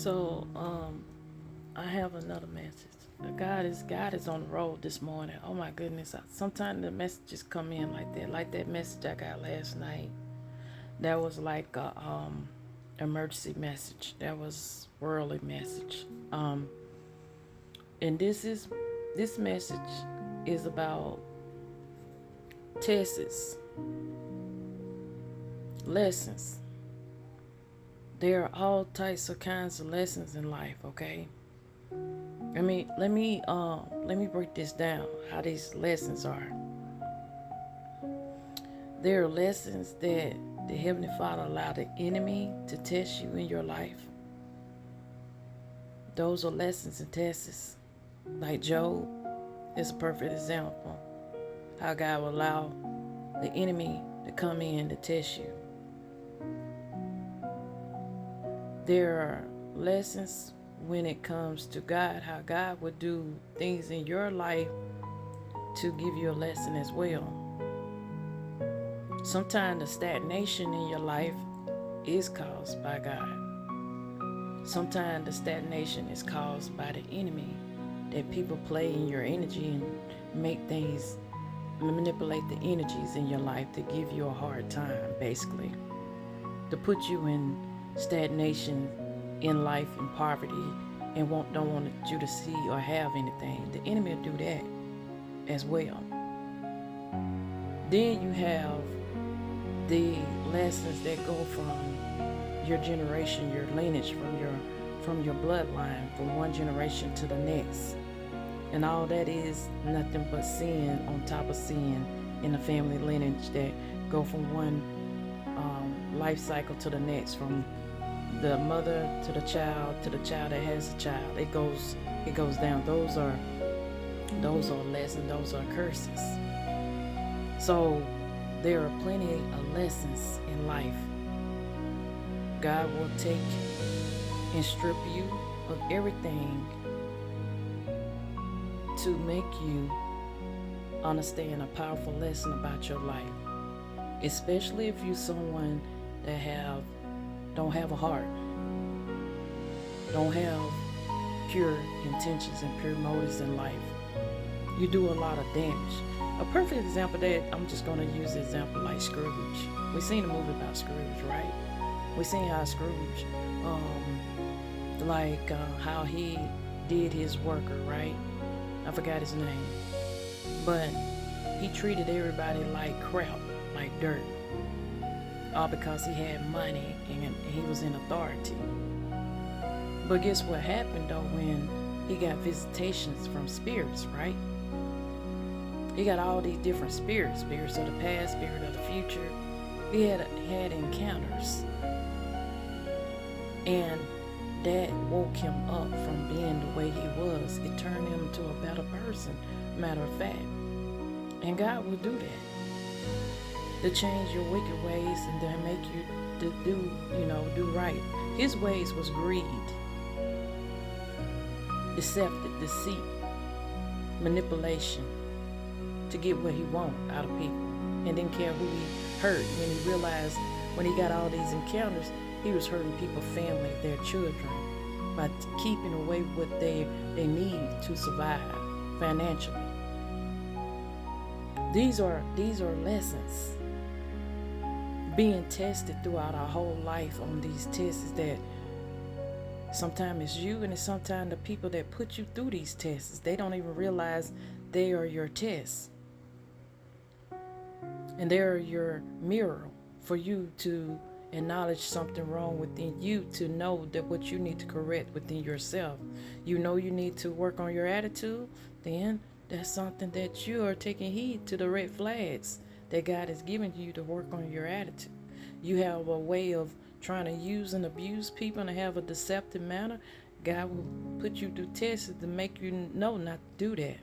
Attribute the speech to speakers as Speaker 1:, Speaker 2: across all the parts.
Speaker 1: So, I have another message. God is on the road this morning. Oh my goodness! Sometimes the messages come in like that message I got last night. That was like a emergency message. That was worldly message. And this message is about tests, lessons. There are all types of kinds of lessons in life. Okay. Let me break this down. How these lessons are. There are lessons that the Heavenly Father allowed the enemy to test you in your life. Those are lessons and tests. Like Job is a perfect example. How God will allow the enemy to come in to test you. There are lessons when it comes to God, how God would do things in your life to give you a lesson as well. Sometimes the stagnation in your life is caused by God. Sometimes the stagnation is caused by the enemy, that people play in your energy and make things, manipulate the energies in your life to give you a hard time, basically. To put you in stagnation in life and poverty and don't want you to see or have anything. The enemy will do that as well. Then you have the lessons that go from your generation, your lineage, from your bloodline, from one generation to the next. And all that is nothing but sin on top of sin in the family lineage that go from one life cycle to the next, from the mother to the child that has a child. It goes down. Those are lessons. Those are curses. So there are plenty of lessons in life. God will take and strip you of everything to make you understand a powerful lesson about your life. Especially if you're someone that don't have a heart, don't have pure intentions and pure motives in life. You do a lot of damage. A perfect example that I'm just going to use the example like Scrooge. We seen a movie about Scrooge, right? We seen how Scrooge, how he did his worker, right? I forgot his name, but he treated everybody like crap, like dirt, all because he had money and he was in authority. But guess what happened though when he got visitations from spirits, right? He got all these different spirits of the past, spirit of the future. He had encounters, and that woke him up from being the way he was. It turned him into a better person, matter of fact. And God will do that, to change your wicked ways and to make you to do right. His ways was greed, deceit, manipulation, to get what he want out of people, and didn't care who he hurt. When he realized, when he got all these encounters, he was hurting people's family, their children, by keeping away what they need to survive financially. These are lessons being tested throughout our whole life. On these tests that sometimes it's you, and it's sometimes the people that put you through these tests. They don't even realize they are your tests, and they are your mirror for you to acknowledge something wrong within you, to know that what you need to correct within yourself. You know you need to work on your attitude, then that's something that you are taking heed to, the red flags that God has given you to work on your attitude. You have a way of trying to use and abuse people and have a deceptive manner. God will put you through tests to make you know not to do that.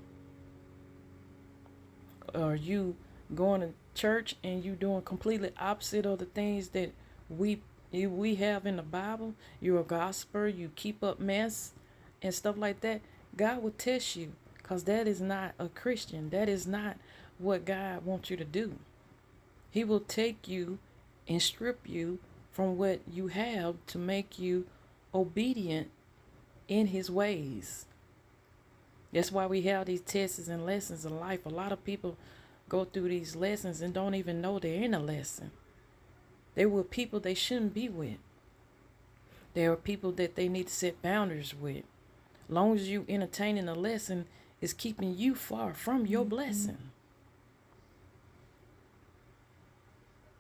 Speaker 1: Or you going to church and you doing completely opposite of the things that we have in the Bible. You're a gossiper, you keep up mess and stuff like that. God will test you, because that is not a Christian. That is not what God wants you to do. He will take you and strip you from what you have to make you obedient in his ways. That's why we have these tests and lessons in life. A lot of people go through these lessons and don't even know they're in a lesson. They were people they shouldn't be with. There are people that they need to set boundaries with. Long as you entertaining a lesson is keeping you far from your blessing.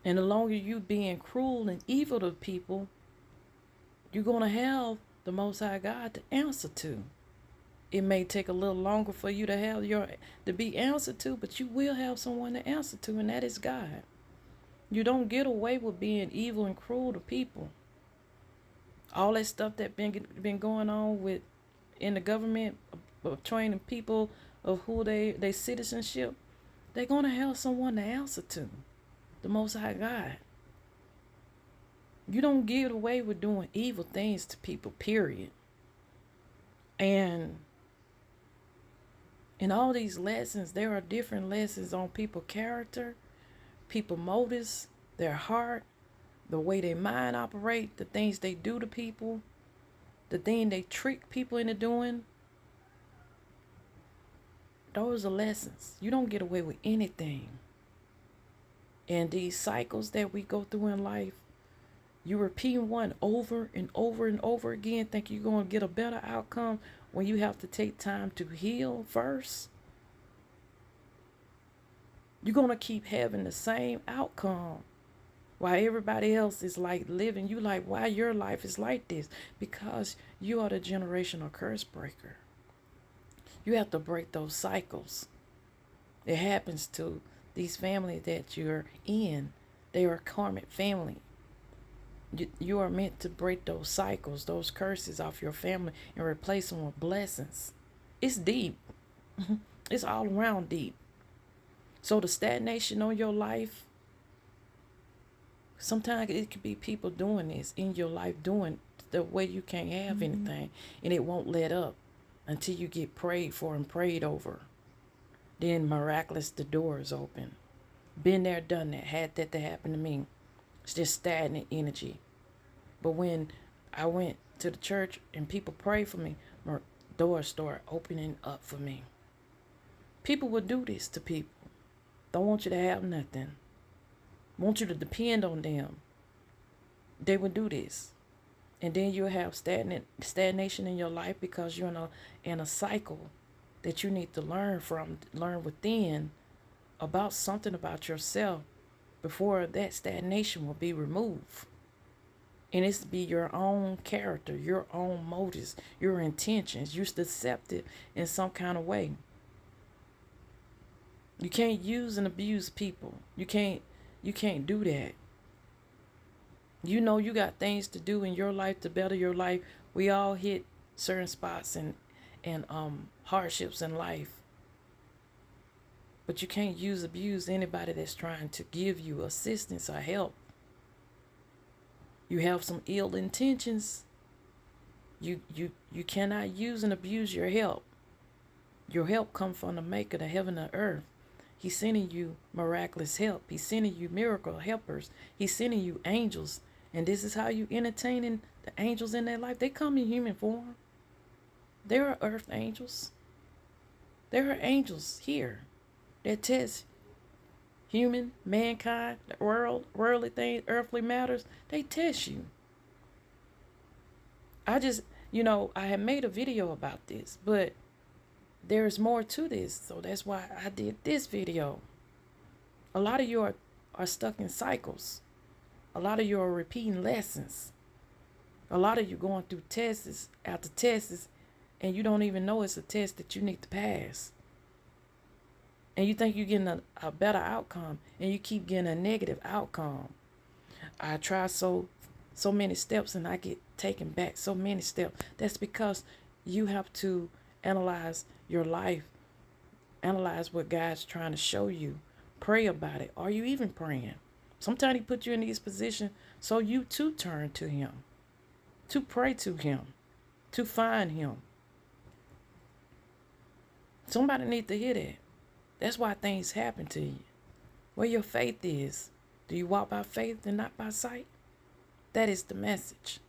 Speaker 1: And the longer you being cruel and evil to people, you're going to have the Most High God to answer to. It may take a little longer for you to be answered to, but you will have someone to answer to, and that is God. You don't get away with being evil and cruel to people. All that stuff that been going on with in the government of training people of who they citizenship, they're going to have someone to answer to. The Most High God. You don't get away with doing evil things to people, period. And in all these lessons, there are different lessons on people's character, people motives, their heart, the way their mind operate, the things they do to people, the thing they trick people into doing. Those are lessons. You don't get away with anything. And these cycles that we go through in life, you repeat one over and over and over again, think you're going to get a better outcome when you have to take time to heal first. You're going to keep having the same outcome while everybody else is like living. You like, why your life is like this? Because you are the generational curse breaker. You have to break those cycles. It happens to these families that you're in. They are a karmic family. You are meant to break those cycles, those curses off your family and replace them with blessings. It's deep. It's all around deep. So the stagnation on your life, sometimes it could be people doing this in your life, doing the way you can't have anything, and it won't let up until you get prayed for and prayed over. Then miraculous, the door is open. Been there, done that, had that to happen to me. It's just stagnant energy. But when I went to the church and people prayed for me, doors started opening up for me. People would do this to people. Don't want you to have nothing. Want you to depend on them. They would do this. And then you'll have stagnation in your life because you're in a cycle that you need to learn within about something about yourself before that stagnation will be removed. And it's to be your own character, your own motives, your intentions. You're deceptive in some kind of way. You can't use and abuse people. You can't do that. You know you got things to do in your life to better your life. We all hit certain spots and hardships in life. But you can't abuse anybody that's trying to give you assistance or help. You have some ill intentions. You cannot use and abuse your help. Your help comes from the maker of heaven and earth. He's sending you miraculous help. He's sending you miracle helpers. He's sending you angels. And this is how you entertaining the angels in their life. They come in human form. There are earth angels. There are angels here that test human, mankind, the world, worldly things, earthly matters. They test you. I had made a video about this, but there's more to this. So that's why I did this video. A lot of you are stuck in cycles. A lot of you are repeating lessons. A lot of you going through tests after tests, and you don't even know it's a test that you need to pass. And you think you're getting a better outcome, and you keep getting a negative outcome. I try so many steps, and I get taken back so many steps. That's because you have to analyze your life, analyze what God's trying to show you. Pray about it. Are you even praying? Sometimes he put you in these positions so you too turn to him, to pray to him, to find him. Somebody needs to hear that. That's why things happen to you. Where your faith is. Do you walk by faith and not by sight? That is the message.